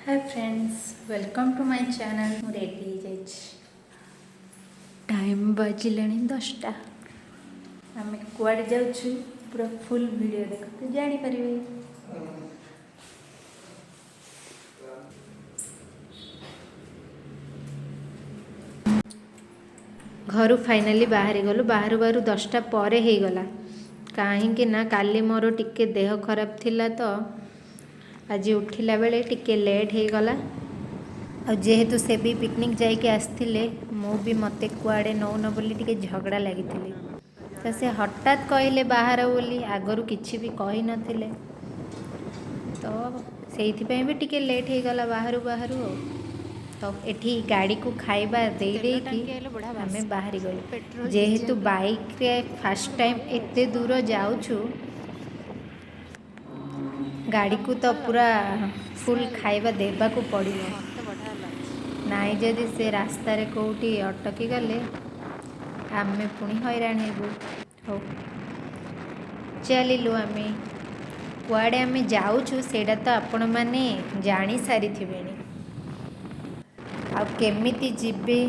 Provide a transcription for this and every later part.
Hi friends, welcome to my channel. मु ready time बजिलानी 10टा। आम कुआड़े जाऊँ पूरा फुल वीडियो देखते जापर। घर फाइनाली बाहरी गलु। बाहर बाहर 10टा पर हो गला। कहीं ना काली मोर टिके देह खराब थिला तो आज उठिला बेले टिके लेट हो गला। जेहेतु से भी पिकनिक जाइके आसते मु भी मते कुआड़े नौन बोली टिके झगड़ा लगी तो से हठात कहले बाहर बोली आगरू किछि भी कही नथिले तो से भी टिके लेट हो गला बाहर बाहर। तो एठी गाड़ी को खाइबा दे कि आमे बाहरी गलु। जेहेतु बाइक रे फर्स्ट टाइम एते दूर जाऊछु गाड़ी को तो पूरा फुल खाइबा देबा को पड़िबो। नाई जदि से रास्ता रे कोठी अटकी गले आमे पुणी हैरान हेबु। हो चलिलु आमे कुआड़े आमे जाऊछु सेडा तो आपण माने जानी सारी थिबेनी। आ केमिति जिबे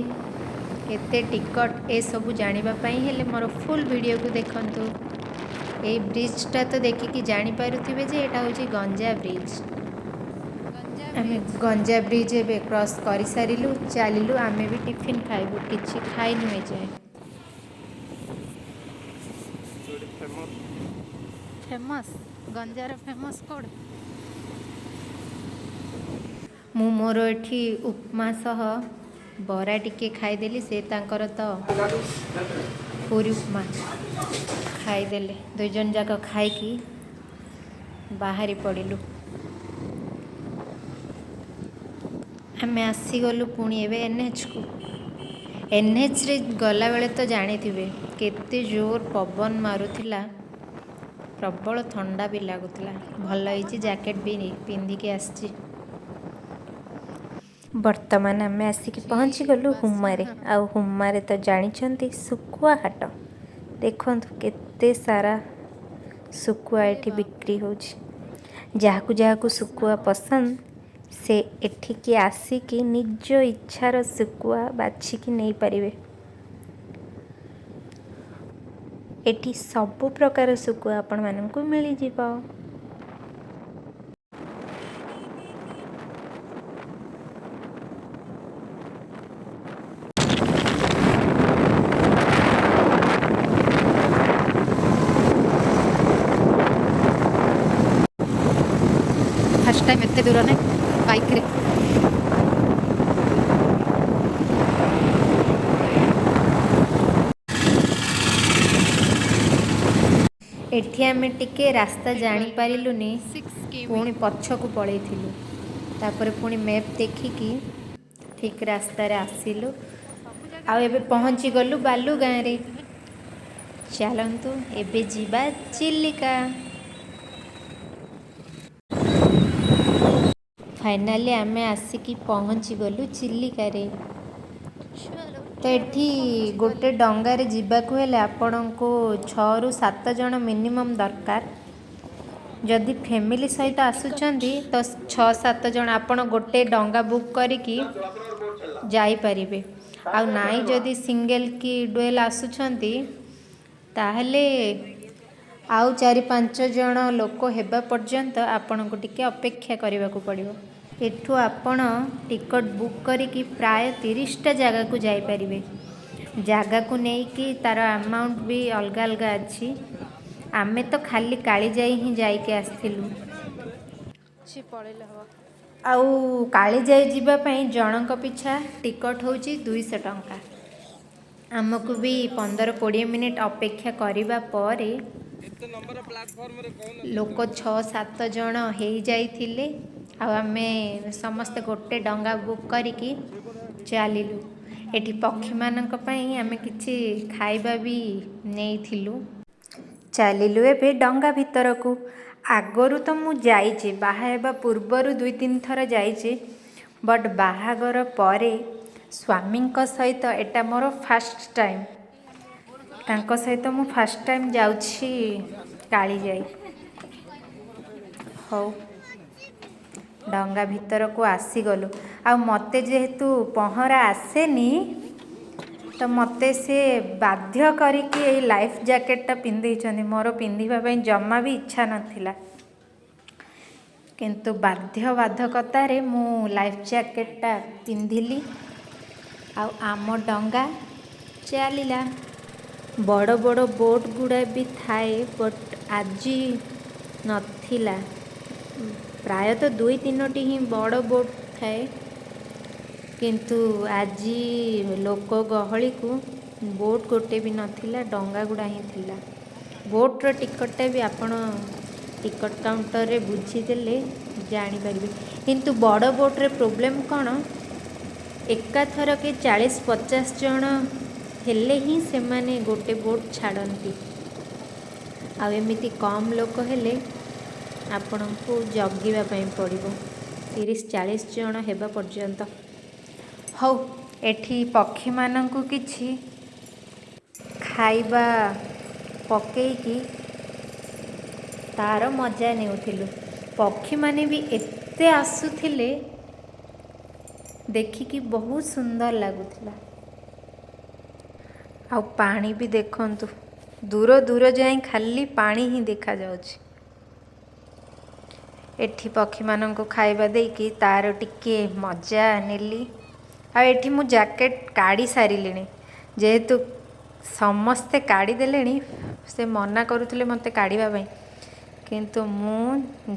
केते टिकट ए सब जानिबा पई हेले मोर फुल वीडियो को देखंतु। ए ब्रिजटा तो देखिकी जानी पारुथिबे जे एटा होची गंजा ब्रिज। आमे गंजा ब्रिज एबे क्रॉस करि सारिलु। चलिलु आमे भी टिफिन खाइबु। किछि खाइनु ए जाय। फेमस गंजार फेमस कोड मु मोर एठी उपमा सह बरा टिके खाइदेली। से तांकर तो पूरी उपमा खाइदेले। दुई जन जाक खाइकी बाहरी पड़िलु। आमे आसीगलु पुणी एवं एनएच को। एनएच रे गला बेले तो जानी थे केते जोर पवन मारुथिला। प्रबल ठंडा भी लगुला। भल होइछि जैकेट भी पिंधिकी आछि। वर्तमान आमे आसिक पहुँची गलु हुम्मारे। आ हुम्मारे तो जानिछंती सुकुआ हाट। देखंतु केते सारा सुकुआ एठी बिक्री होछि। जाहाकु जाहाकु सुकुआ पसंद से एठिकी आसिकी निज इच्छार सुकुआ बाछिकी नहीं पारिबे। एठी सबु प्रकार सुकुआ आपण माननकु मिली जिवो। फर्स्ट टाइम एते दूर ने बाइक रे एठी आमे टिके रास्ता जानी पारिलुनी। पुणी पछकु पळेइथिलु। तापर पुणी मैप देखिकी ठीक रास्ता रे आसिलु। आ एबे पहुँची गलु बालू गाँ रे। चलंतु एबे जीवा चिल्लिका। फाइनाली आमे आसिकी पहुँची गलु चिल्लिका रे। तो एठी गोटे डंगारे जीवाकु हेले आपनको 6 रु 7 जन मिनिमम दरकार। जदि फैमिली सहित आसुचंदी तो 6-7 जन आपण गोटे डंगा बुक करिकी जाई परिबे। आ नाई जदि सिंगल की डुएल आसुचंदी ताहले आउ 4-5 जन लोक हेबा पर्यंत आपनको टिके अपेक्षा करने को पड़िबो। एठू आपण टिकट बुक करिकी प्राय 30टा जगह को जाई परिबे। जगह को नेकी तार अमाउंट भी अलग अलग अच्छी। आमे तो खाली काली जाई ही जाई के आस्थिलु। आउ काली जाई जीवा पई जनक पिछा टिकट होची 200 टंका। आमको भी 15-20 मिनिट अपेक्षा करिबा परे लोक 6-7 जन हो जाइथिले। आमे समस्त गोटे डंगा बुक करिकी चलिलु। एठी पक्षी मानक पई आमे किछि खाइबा भी नेइथिलु। चलिलु एबे डंगा भितर को। आगरु तो मु जाइछि बाहाएबा पूर्वरु 2-3 थर जाइछि। बट बाहागर परे स्वामी सहित एटा मोर फर्स्ट टाइम। तांको सहित मु फर्स्ट टाइम जाउछि काली जाई। हो ଡଙ୍ଗା ଭିତରକୁ ଆସିଗଲୁ। ଆଉ ମୋତେ ଯେହେତୁ ପହଁରା ଆସେନି ତ ମୋତେ ସେ ବାଧ୍ୟ କରିକି ଏଇ ଲାଇଫ୍ ଜ୍ୟାକେଟ୍ଟା ପିନ୍ଧେଇଛନ୍ତି। ମୋର ପିନ୍ଧିବା ପାଇଁ ଜମା ବି ଇଚ୍ଛା ନଥିଲା, କିନ୍ତୁ ବାଧ୍ୟବାଧକତାରେ ମୁଁ ଲାଇଫ୍ ଜ୍ୟାକେଟ୍ଟା ପିନ୍ଧିଲି। ଆଉ ଆମ ଡଙ୍ଗା ଚାଲିଲା। ବଡ଼ ବଡ଼ ବୋଟ୍ ଗୁଡ଼ା ବି ଥାଏ, ବଟ୍ ଆଜି ନଥିଲା। ପ୍ରାୟତଃ 2-3ଟି ହିଁ ବଡ଼ ବୋଟ୍ ଥାଏ, କିନ୍ତୁ ଆଜି ଲୋକ ଗହଳିକୁ ବୋଟ୍ ଗୋଟେ ବି ନଥିଲା, ଡଙ୍ଗା ଗୁଡ଼ା ହିଁ ଥିଲା। ବୋଟ୍ର ଟିକଟଟା ବି ଆପଣ ଟିକଟ କାଉଣ୍ଟରରେ ବୁଝିଦେଲେ ଜାଣିପାରିବେ। କିନ୍ତୁ ବଡ଼ ବୋଟ୍ରେ ପ୍ରୋବ୍ଲେମ୍ କ'ଣ, ଏକାଥରକେ 40-50 ଜଣ ହେଲେ ହିଁ ସେମାନେ ଗୋଟେ ବୋଟ୍ ଛାଡ଼ନ୍ତି। ଆଉ ଏମିତି କମ୍ ଲୋକ ହେଲେ ଆପଣଙ୍କୁ ଜଗିବା ପାଇଁ ପଡ଼ିବ 30-40 ଜଣ ହେବା ପର୍ଯ୍ୟନ୍ତ। ହଉ, ଏଠି ପକ୍ଷୀମାନଙ୍କୁ କିଛି ଖାଇବା ପକେଇକି ତା'ର ମଜା ନେଉଥିଲୁ। ପକ୍ଷୀମାନେ ବି ଏତେ ଆସୁଥିଲେ, ଦେଖିକି ବହୁତ ସୁନ୍ଦର ଲାଗୁଥିଲା। ଆଉ ପାଣି ବି ଦେଖନ୍ତୁ, ଦୂର ଦୂର ଯାଏଁ ଖାଲି ପାଣି ହିଁ ଦେଖାଯାଉଛି। ଏଠି ପକ୍ଷୀମାନଙ୍କୁ ଖାଇବା ଦେଇକି ତା'ର ଟିକେ ମଜା ନେଲି। ଆଉ ଏଠି ମୁଁ ଜ୍ୟାକେଟ୍ କାଢ଼ି ସାରିଲିଣି, ଯେହେତୁ ସମସ୍ତେ କାଢ଼ିଦେଲେଣି। ସେ ମନା କରୁଥିଲେ ମୋତେ କାଢ଼ିବା ପାଇଁ, କିନ୍ତୁ ମୁଁ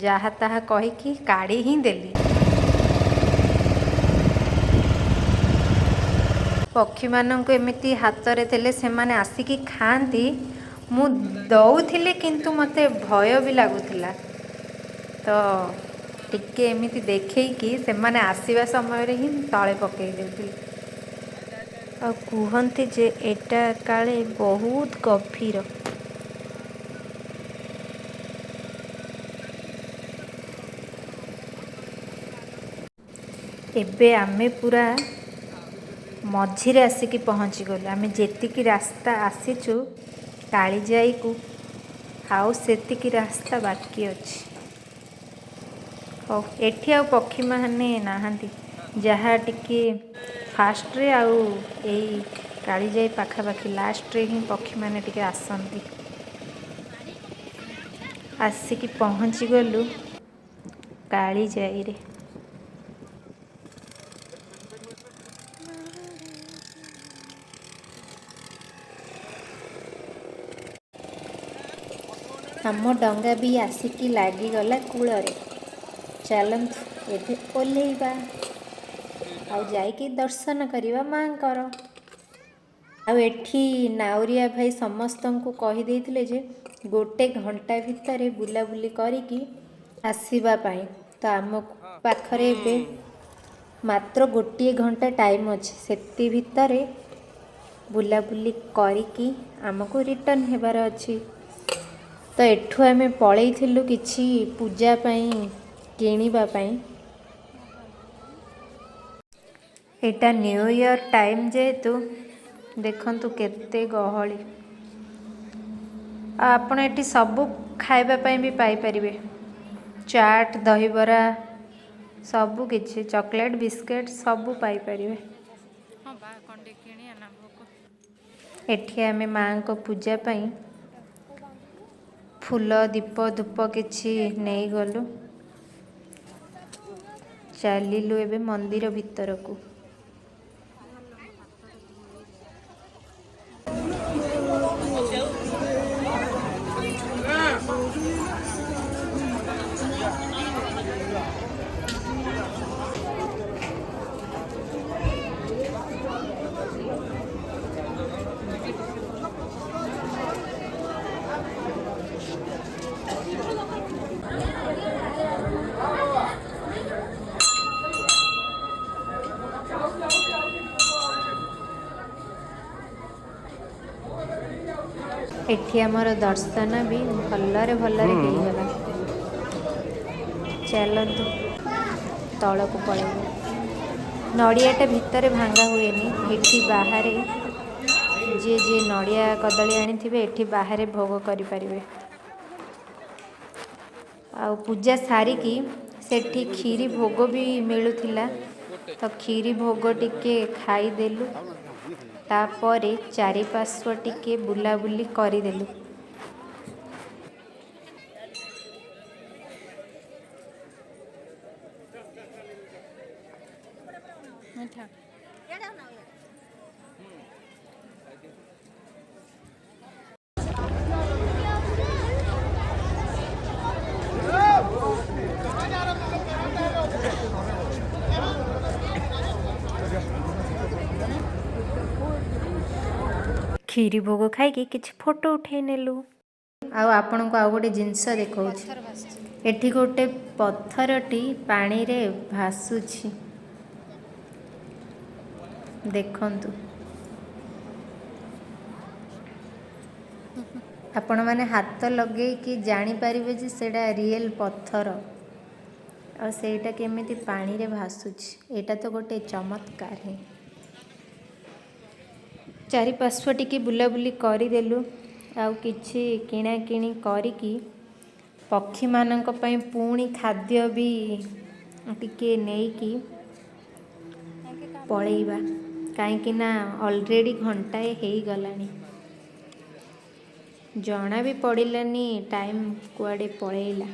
ଯାହା ତାହା କହିକି କାଢ଼ି ହିଁ ଦେଲି। ପକ୍ଷୀମାନଙ୍କୁ ଏମିତି ହାତରେ ଦେଲେ ସେମାନେ ଆସିକି ଖାଆନ୍ତି। ମୁଁ ଦେଉଥିଲି, କିନ୍ତୁ ମୋତେ ଭୟ ବି ଲାଗୁଥିଲା। ତ ଟିକେ ଏମିତି ଦେଖେଇକି ସେମାନେ ଆସିବା ସମୟରେ ହିଁ ତଳେ ପକାଇ ଦେଉଥିଲି। ଆଉ କୁହନ୍ତି ଯେ ଏଟା କାଳେ ବହୁତ ଗଭୀର। ଏବେ ଆମେ ପୁରା ମଝିରେ ଆସିକି ପହଞ୍ଚିଗଲୁ। ଆମେ ଯେତିକି ରାସ୍ତା ଆସିଛୁ କାଳିଜାଇକୁ, ଆଉ ସେତିକି ରାସ୍ତା ବାକି ଅଛି। ହଉ, ଏଠି ଆଉ ପକ୍ଷୀମାନେ ନାହାନ୍ତି। ଯାହା ଟିକେ ଫାଷ୍ଟରେ ଆଉ ଏଇ କାଳିଜାଇ ପାଖାପାଖି ଲାଷ୍ଟରେ ହିଁ ପକ୍ଷୀମାନେ ଟିକେ ଆସନ୍ତି। ଆସିକି ପହଞ୍ଚିଗଲୁ କାଳିଜାଇରେ। ଆମ ଡଙ୍ଗା ବି ଆସିକି ଲାଗିଗଲା କୂଳରେ। ଚାଲନ୍ତୁ ଏବେ ଓହ୍ଲେଇବା, ଆଉ ଯାଇକି ଦର୍ଶନ କରିବା ମାଆଙ୍କର। ଆଉ ଏଠି ନାଉରିଆ ଭାଇ ସମସ୍ତଙ୍କୁ କହିଦେଇଥିଲେ ଯେ 1 ଘଣ୍ଟା ଭିତରେ ବୁଲାବୁଲି କରିକି ଆସିବା ପାଇଁ। ତ ଆମ ପାଖରେ ଏବେ ମାତ୍ର 1 ଘଣ୍ଟା ଟାଇମ୍ ଅଛି। ସେତି ଭିତରେ ବୁଲାବୁଲି କରିକି ଆମକୁ ରିଟର୍ନ ହେବାର ଅଛି। ତ ଏଠୁ ଆମେ ପଳେଇଥିଲୁ କିଛି ପୂଜା ପାଇଁ କିଣିବା ପାଇଁ। ଏଇଟା ନ୍ୟୁ ଇୟର ଟାଇମ୍ ଯେହେତୁ ଦେଖନ୍ତୁ କେତେ ଗହଳି। ଆଉ ଆପଣ ଏଠି ସବୁ ଖାଇବା ପାଇଁ ବି ପାଇପାରିବେ। ଚାଟ୍, ଦହିବରା, ସବୁ କିଛି, ଚକୋଲେଟ୍, ବିସ୍କେଟ୍ ସବୁ ପାଇପାରିବେ। ଏଠି ଆମେ ମାଆଙ୍କ ପୂଜା ପାଇଁ ଫୁଲ, ଦୀପ, ଧୂପ କିଛି ନେଇଗଲୁ। ଚାଲିଲୁ ଏବେ ମନ୍ଦିର ଭିତରକୁ। ଏଠି ଆମର ଦର୍ଶନ ବି ଭଲରେ ହେଇଗଲା। ଚାଲନ୍ତୁ ତଳକୁ ପଳେଇବା। ନଡ଼ିଆଟା ଭିତରେ ଭାଙ୍ଗା ହୁଏନି, ଏଠି ବାହାରେ ଯିଏ ନଡ଼ିଆ କଦଳୀ ଆଣିଥିବେ ଏଠି ବାହାରେ ଭୋଗ କରିପାରିବେ। ଆଉ ପୂଜା ସାରିକି सेठी खीरी भोग भी मिलुथिला तो खीरी भोग टिके खाईदेलु तापरे चारिपार्श्व टिके बुलाबुली करदेलु। खीरी भोग खाई किछि फोटो उठे नेलु। आपण को आउ गोटे जिनस देखौछि एठी गोटे पत्थरटी पानी रे भासुछि देखंतु। आपण माने हाथ लगे कि जानी परिबे जे सेडा रियल पत्थर और सेटा केमिति पानी रे भासुछि एटा तो गोटे चमत्कार है। चारिपार्श्व टिके बुलाबुली करदेलु आउ किछि किणा किणी करिकी पक्षी मानक पई पुणी खाद्य भी टिके नेकी पळेइबा काहेकि ना ऑलरेडी घंटाए हे गलानी जना भी पड़िलानी टाइम कुआडे पळेइला।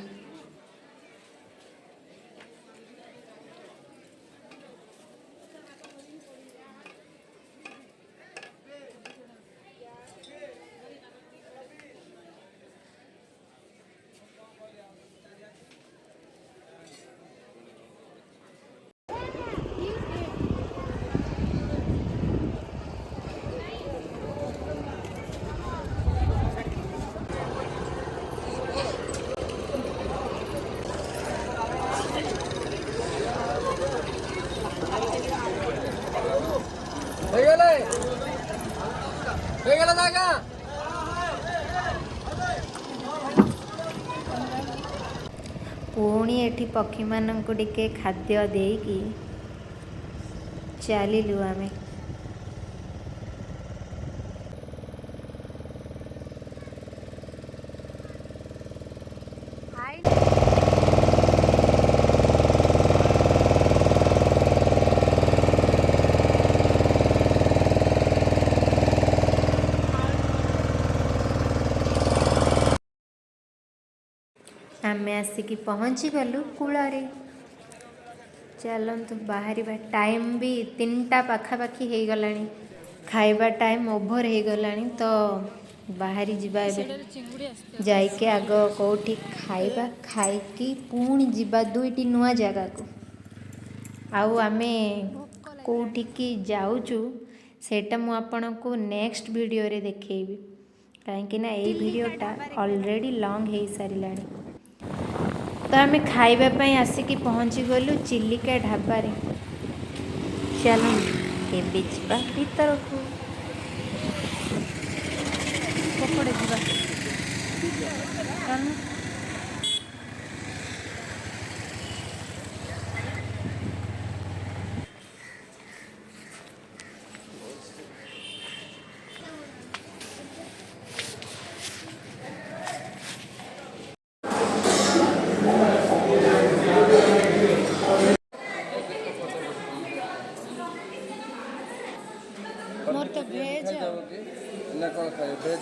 पुणी एठी पक्षी मानक टिके खाद्य देकी चलिलु आमे। आमे आसिकी पहुँची गलु कूଳରେ। चलतु बाहर टाइम भी 3टा पाखापाखी हो गलानी खाइबा टाइम ओभर हो गलानी तो बाहरी जीवा जाइके आग कौटी खाइबा खाइकी पुणी जीवा 2टी नुआ जगह को आउ आमे कौटिकी जाऊचु सेटा मु आपन को नेक्स्ट वीडियो रे देखेबी काहेकि ना एई वीडियोटा ऑलरेडी लॉन्ग हो सारिलानी। तो आम खाइबापी आसिकी पहुँची गलु चिलिका ढाबारे। चलो एबे जिबा भीतर को पकड़े जिबा मोर तो भेज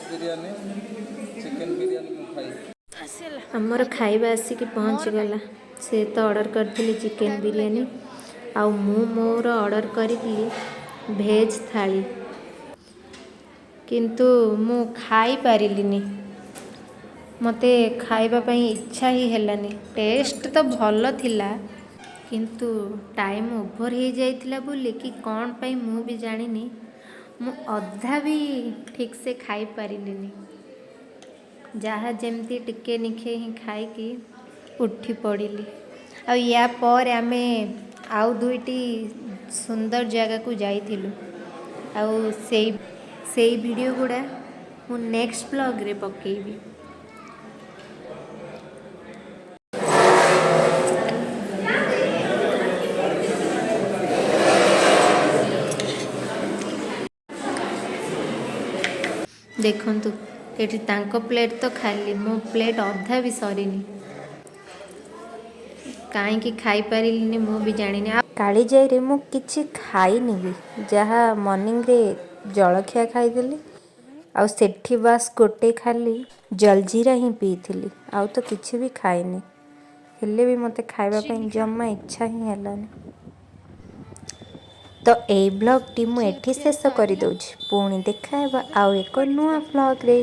बिरयानी चिकन बिरयानी खाई हमर खाइबा आसिक पहुँच गला। से तो ऑर्डर करथिली चिकन बिरयानी आउ मु मोर ऑर्डर करथिली भेज थाली किंतु मु खाई पारिलिनी मते खाइबा पई इच्छा ही हेलानी। टेस्ट तो भल थिला किंतु टाइम ओभर हो जाइतिला बोली कि कौन पई मु भी जानिनी मु अधा भी ठीक से खाई पारिलिनी जहाँ जमती टिके निखे ही खाई उठी पड़िली। आ या पर आमे आउ 2टी सुंदर जगह को जाइथिलु आउ से वीडियो गुड़ा मु नेक्स्ट ब्लॉग रे पकेबी। देखंतु एटी तांको प्लेट तो खाली मो प्लेट अधा भी सरीनी କାହିଁକି ଖାଇପାରିଲିନି ମୁଁ ବି ଜାଣିନି। ଆଉ କାଳିଜାଇରେ ମୁଁ କିଛି ଖାଇନି ବି, ଯାହା ମର୍ଣ୍ଣିଂରେ ଜଳଖିଆ ଖାଇଦେଲି ଆଉ ସେଠି ବାସ୍ ଗୋଟେ ଖାଲି ଜଲଜିରା ହିଁ ପିଇଥିଲି, ଆଉ ତ କିଛି ବି ଖାଇନି। ହେଲେ ବି ମୋତେ ଖାଇବା ପାଇଁ ଜମା ଇଚ୍ଛା ହିଁ ହେଲାନି। ତ ଏଇ ବ୍ଲଗ୍ଟି ମୁଁ ଏଠି ଶେଷ କରିଦେଉଛି। ପୁଣି ଦେଖାହେବା ଆଉ ଏକ ନୂଆ ବ୍ଲଗ୍ରେ।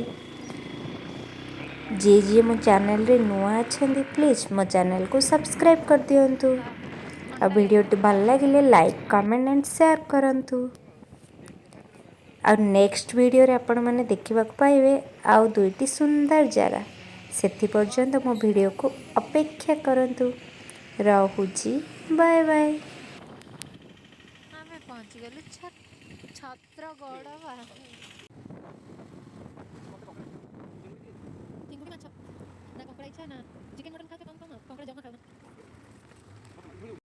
ଯିଏ ମୋ ଚ୍ୟାନେଲରେ ନୂଆ ଅଛନ୍ତି ପ୍ଲିଜ୍ ମୋ ଚ୍ୟାନେଲକୁ ସବସ୍କ୍ରାଇବ୍ କରିଦିଅନ୍ତୁ। ଆଉ ଭିଡ଼ିଓଟି ଭଲ ଲାଗିଲେ ଲାଇକ୍ କମେଣ୍ଟ ଆଣ୍ଡ ସେୟାର କରନ୍ତୁ। ଆଉ ନେକ୍ସଟ ଭିଡ଼ିଓରେ ଆପଣମାନେ ଦେଖିବାକୁ ପାଇବେ ଆଉ 2ଟି ସୁନ୍ଦର ଜାଗା। ସେଥିପର୍ଯ୍ୟନ୍ତ ମୋ ଭିଡ଼ିଓକୁ ଅପେକ୍ଷା କରନ୍ତୁ। ରହୁଛି, ବାଏ ବାଏ। ଆମେ ପହଞ୍ଚିଗଲୁ ଛତ୍ରଗଡ଼ ବା ଚିଙ୍ଗୁଡ଼ି ମାଛ ନା କଙ୍କଡ଼ା ଇଚ୍ଛା ନା ଚିକେନ ମଟନ୍ ଖାଉଛ କମ୍ କମ୍, କଙ୍କଡ଼ା ଜମା ଖାଉନା।